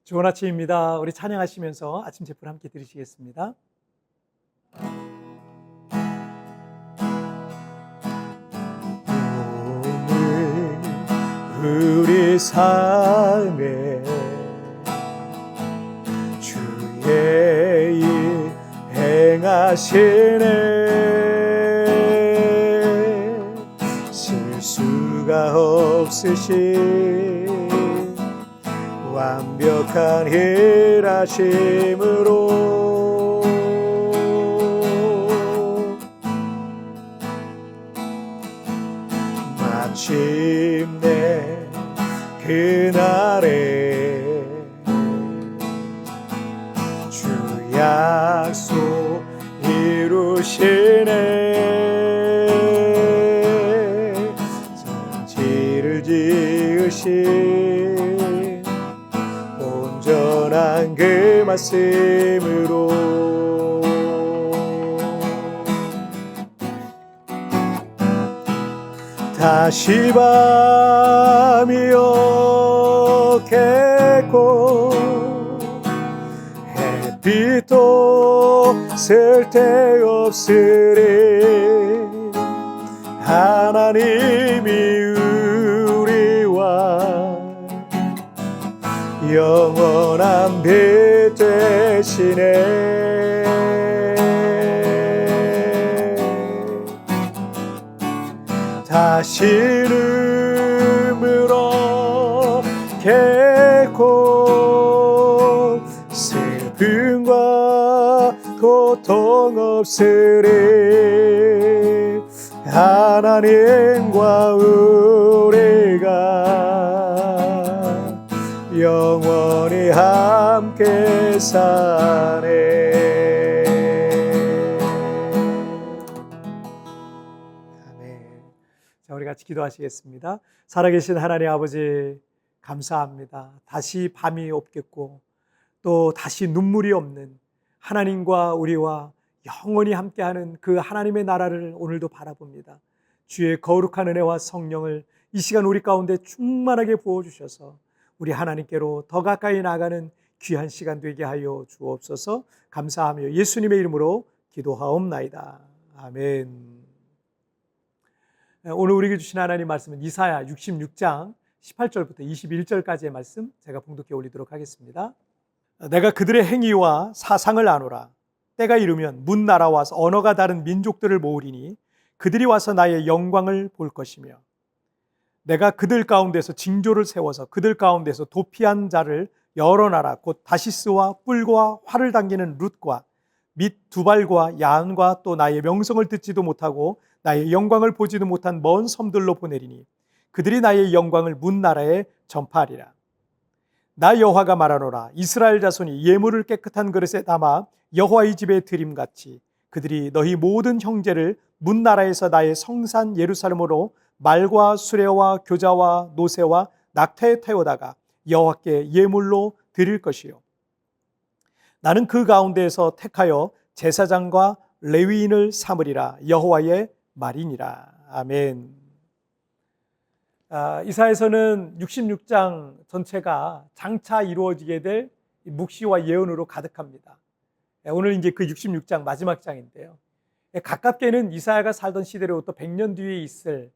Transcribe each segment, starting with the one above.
좋은 아침입니다. 우리 찬양하시면서 아침 제풀 함께 들으시겠습니다. 오늘 우리 삶에 주의 일 행하시네. 실수가 없으신 완벽한 일하심으로 마침내 그날에 주 약속 이루시네. 성지를 지으신 온전한 그 말씀으로 다시 밤이 오겠고 햇빛도 쓸데없으리 하나님이 우리와 영원한 빛 되시네. 다시 이름으로 겠고 슬픔과 고통 없으리 하나님과 우리가 영원히 함께 사네. 아멘. 자, 우리 같이 기도하시겠습니다. 살아계신 하나님 아버지, 감사합니다. 다시 밤이 없겠고 또 다시 눈물이 없는 하나님과 우리와 영원히 함께하는 그 하나님의 나라를 오늘도 바라봅니다. 주의 거룩한 은혜와 성령을 이 시간 우리 가운데 충만하게 부어주셔서 우리 하나님께로 더 가까이 나가는 귀한 시간 되게 하여 주옵소서. 감사하며 예수님의 이름으로 기도하옵나이다. 아멘. 오늘 우리에게 주신 하나님 말씀은 이사야 66장 18절부터 21절까지의 말씀 제가 봉독해 올리도록 하겠습니다. 내가 그들의 행위와 사상을 아노라. 때가 이르면 문 나라와 언어가 다른 민족들을 모으리니 그들이 와서 나의 영광을 볼 것이며 내가 그들 가운데서 징조를 세워서 그들 가운데서 도피한 자를 여러 나라 곧 다시스와 뿔과 활을 당기는 룻과 및 두발과 야한과 또 나의 명성을 듣지도 못하고 나의 영광을 보지도 못한 먼 섬들로 보내리니 그들이 나의 영광을 문 나라에 전파하리라. 나 여호와가 말하노라. 이스라엘 자손이 예물을 깨끗한 그릇에 담아 여호와의 집에 드림같이 그들이 너희 모든 형제를 문 나라에서 나의 성산 예루살렘으로 말과 수레와 교자와 노새와 낙타에 태우다가 여호와께 예물로 드릴 것이요 나는 그 가운데에서 택하여 제사장과 레위인을 삼으리라. 여호와의 말이니라. 아멘. 이사야서는 66장 전체가 장차 이루어지게 될 묵시와 예언으로 가득합니다. 오늘 이제 그 66장 마지막 장인데요. 가깝게는 이사야가 살던 시대로부터 100년 뒤에 있을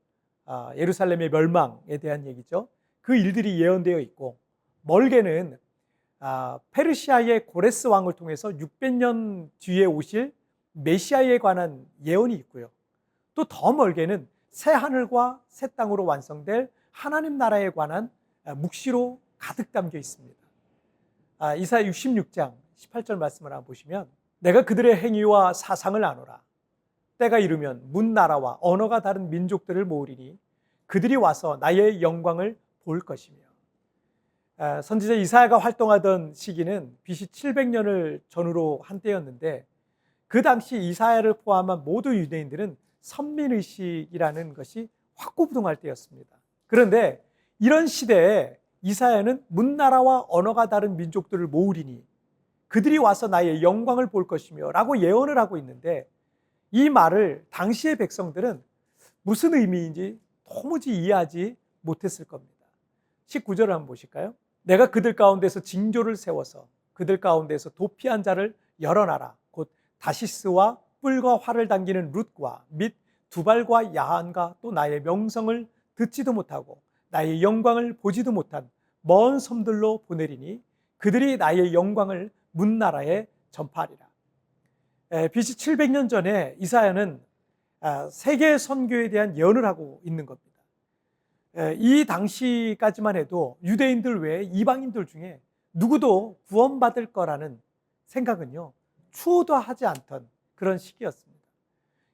예루살렘의 멸망에 대한 얘기죠. 그 일들이 예언되어 있고, 멀게는 페르시아의 고레스 왕을 통해서 600년 뒤에 오실 메시아에 관한 예언이 있고요. 또 더 멀게는 새 하늘과 새 땅으로 완성될 하나님 나라에 관한 묵시로 가득 담겨 있습니다. 이사야 66장 18절 말씀을 한번 보시면 내가 그들의 행위와 사상을 아노라. 때가 이르면 문 나라와 언어가 다른 민족들을 모으리니 그들이 와서 나의 영광을 볼 것이며. 선지자 이사야가 활동하던 시기는 BC 700년을 전후로 한때였는데 그 당시 이사야를 포함한 모든 유대인들은 선민의식이라는 것이 확고부동할 때였습니다. 그런데 이런 시대에 이사야는 문나라와 언어가 다른 민족들을 모으리니 그들이 와서 나의 영광을 볼 것이며 라고 예언을 하고 있는데, 이 말을 당시의 백성들은 무슨 의미인지 도무지 이해하지 못했을 겁니다. 19절을 한번 보실까요? 내가 그들 가운데서 징조를 세워서 그들 가운데서 도피한 자를 열어놔라. 곧 다시스와 뿔과 활을 당기는 룻과 및 두발과 야한과 또 나의 명성을 듣지도 못하고 나의 영광을 보지도 못한 먼 섬들로 보내리니 그들이 나의 영광을 문나라에 전파하리라. BC 700년 전에 이사야는 세계 선교에 대한 예언을 하고 있는 겁니다. 이 당시까지만 해도 유대인들 외에 이방인들 중에 누구도 구원받을 거라는 생각은요, 추호도 하지 않던 그런 시기였습니다.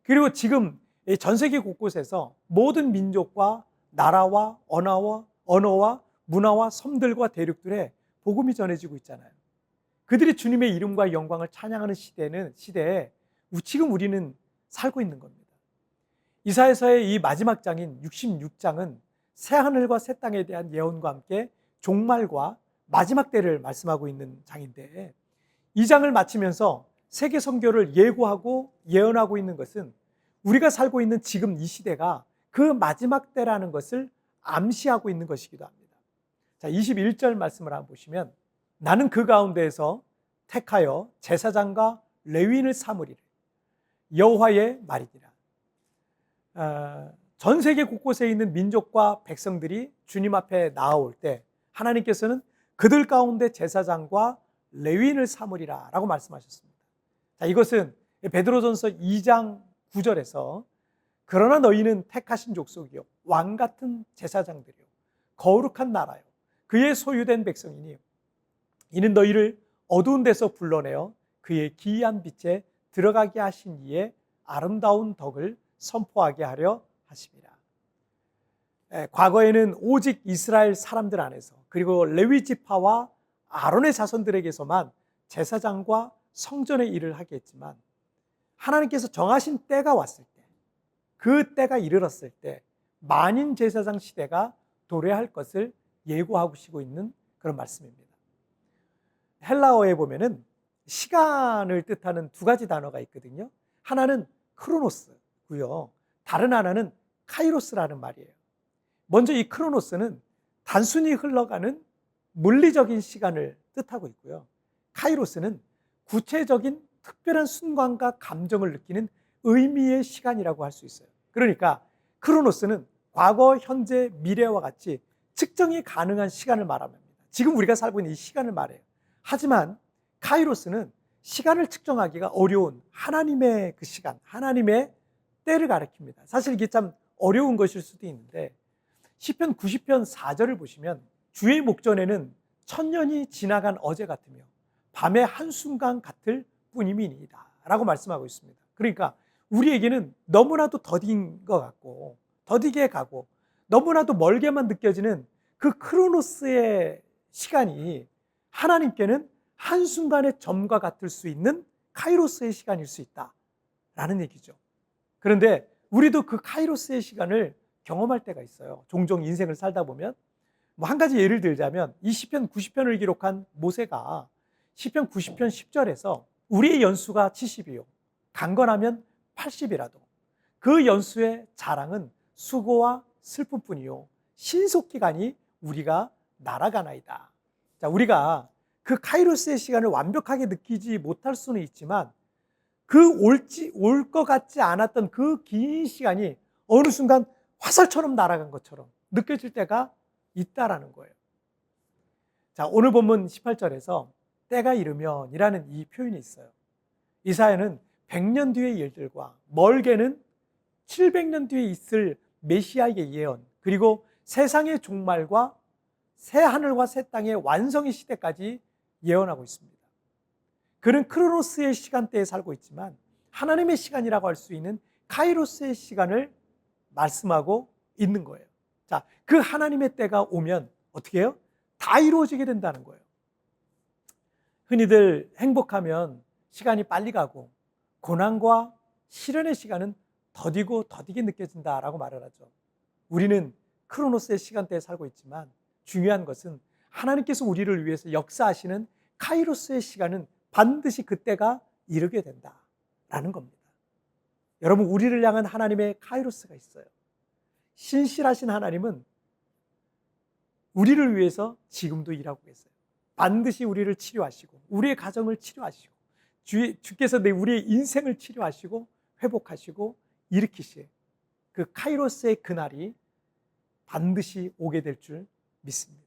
그리고 지금 전 세계 곳곳에서 모든 민족과 나라와 언어와 문화와 섬들과 대륙들에 복음이 전해지고 있잖아요. 그들이 주님의 이름과 영광을 찬양하는 시대에 지금 우리는 살고 있는 겁니다. 이사야서의 이 마지막 장인 66장은 새하늘과 새 땅에 대한 예언과 함께 종말과 마지막 때를 말씀하고 있는 장인데, 이 장을 마치면서 세계 선교를 예고하고 예언하고 있는 것은 우리가 살고 있는 지금 이 시대가 그 마지막 때라는 것을 암시하고 있는 것이기도 합니다. 자, 21절 말씀을 한번 보시면, 나는 그 가운데에서 택하여 제사장과 레위인을 삼으리라. 여호와의 말이니라. 전 세계 곳곳에 있는 민족과 백성들이 주님 앞에 나아올 때 하나님께서는 그들 가운데 제사장과 레위인을 삼으리라 라고 말씀하셨습니다. 자, 이것은 베드로전서 2장 9절에서 그러나 너희는 택하신 족속이요 왕 같은 제사장들이요 거룩한 나라요 그의 소유된 백성이니 이는 너희를 어두운 데서 불러내어 그의 기이한 빛에 들어가게 하신 이의 아름다운 덕을 선포하게 하려 하십니다. 과거에는 오직 이스라엘 사람들 안에서 그리고 레위 지파와 아론의 자손들에게서만 제사장과 성전의 일을 하게 했지만, 하나님께서 정하신 때가 왔을 때, 그 때가 이르렀을 때 만인 제사장 시대가 도래할 것을 예고하고 있는 그런 말씀입니다. 헬라어에 보면은 시간을 뜻하는 두 가지 단어가 있거든요. 하나는 크로노스고요, 다른 하나는 카이로스라는 말이에요. 먼저 이 크로노스는 단순히 흘러가는 물리적인 시간을 뜻하고 있고요, 카이로스는 구체적인 특별한 순간과 감정을 느끼는 의미의 시간이라고 할 수 있어요. 그러니까 크로노스는 과거, 현재, 미래와 같이 측정이 가능한 시간을 말합니다. 지금 우리가 살고 있는 이 시간을 말해요. 하지만 카이로스는 시간을 측정하기가 어려운 하나님의 그 시간, 하나님의 때를 가리킵니다. 사실 이게 참 어려운 것일 수도 있는데, 시편 90편 4절을 보시면 주의 목전에는 천년이 지나간 어제 같으며 밤의 한순간 같을 뿐임이니이다 라고 말씀하고 있습니다. 그러니까 우리에게는 너무나도 더딘 것 같고 더디게 가고 너무나도 멀게만 느껴지는 그 크로노스의 시간이 하나님께는 한순간의 점과 같을 수 있는 카이로스의 시간일 수 있다라는 얘기죠. 그런데 우리도 그 카이로스의 시간을 경험할 때가 있어요. 종종 인생을 살다 보면. 한 가지 예를 들자면 이 시편 90편을 기록한 모세가 시편 90편 10절에서 우리의 연수가 70이요 강건하면 80이라도 그 연수의 자랑은 수고와 슬픔뿐이요 신속기간이 우리가 날아가나이다. 자, 우리가 그 카이로스의 시간을 완벽하게 느끼지 못할 수는 있지만 그 올 것 같지 않았던 그 긴 시간이 어느 순간 화살처럼 날아간 것처럼 느껴질 때가 있다라는 거예요. 자, 오늘 본문 18절에서 때가 이르면 이라는 이 표현이 있어요. 이사야는 100년 뒤의 일들과 멀게는 700년 뒤에 있을 메시아의 예언, 그리고 세상의 종말과 새 하늘과 새 땅의 완성의 시대까지 예언하고 있습니다. 그는 크로노스의 시간대에 살고 있지만 하나님의 시간이라고 할 수 있는 카이로스의 시간을 말씀하고 있는 거예요. 자, 그 하나님의 때가 오면 어떻게 해요? 다 이루어지게 된다는 거예요. 흔히들 행복하면 시간이 빨리 가고 고난과 시련의 시간은 더디고 더디게 느껴진다라고 말을 하죠. 우리는 크로노스의 시간대에 살고 있지만 중요한 것은 하나님께서 우리를 위해서 역사하시는 카이로스의 시간은 반드시 그때가 이르게 된다라는 겁니다. 여러분, 우리를 향한 하나님의 카이로스가 있어요. 신실하신 하나님은 우리를 위해서 지금도 일하고 계세요. 반드시 우리를 치료하시고 우리의 가정을 치료하시고 주께서 우리의 인생을 치료하시고 회복하시고 일으키실 그 카이로스의 그날이 반드시 오게 될 줄 믿습니다.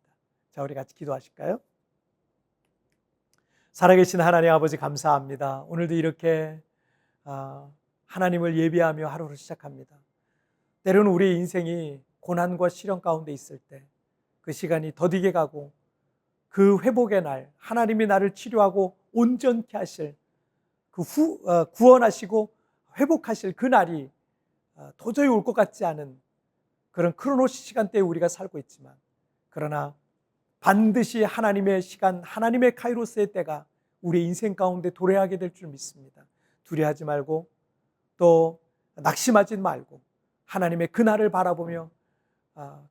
자, 우리 같이 기도하실까요? 살아계신 하나님 아버지 감사합니다. 오늘도 이렇게 하나님을 예비하며 하루를 시작합니다. 때로는 우리의 인생이 고난과 시련 가운데 있을 때 그 시간이 더디게 가고 그 회복의 날, 하나님이 나를 치료하고 온전케 하실 구원하시고 회복하실 그 날이 도저히 올 것 같지 않은 그런 크로노시 시간대에 우리가 살고 있지만, 그러나 반드시 하나님의 시간, 하나님의 카이로스의 때가 우리의 인생 가운데 도래하게 될 줄 믿습니다. 두려워하지 말고 또 낙심하지 말고 하나님의 그날을 바라보며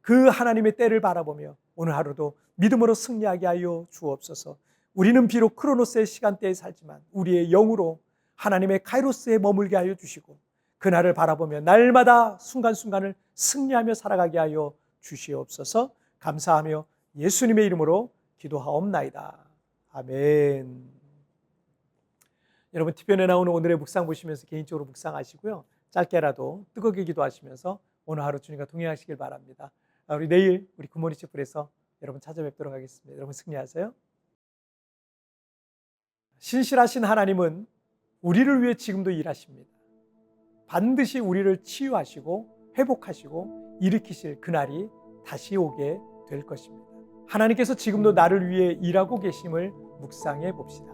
그 하나님의 때를 바라보며 오늘 하루도 믿음으로 승리하게 하여 주옵소서. 우리는 비록 크로노스의 시간대에 살지만 우리의 영으로 하나님의 카이로스에 머물게 하여 주시고 그날을 바라보며 날마다 순간순간을 승리하며 살아가게 하여 주시옵소서. 감사하며 예수님의 이름으로 기도하옵나이다. 아멘. 여러분, TVN에 나오는 오늘의 묵상 보시면서 개인적으로 묵상하시고요, 짧게라도 뜨겁게 기도하시면서 오늘 하루 주님과 동행하시길 바랍니다. 우리 내일 우리 굿모닝 셰프에서 여러분 찾아뵙도록 하겠습니다. 여러분 승리하세요. 신실하신 하나님은 우리를 위해 지금도 일하십니다. 반드시 우리를 치유하시고 회복하시고 일으키실 그날이 다시 오게 될 것입니다. 하나님께서 지금도 나를 위해 일하고 계심을 묵상해 봅시다.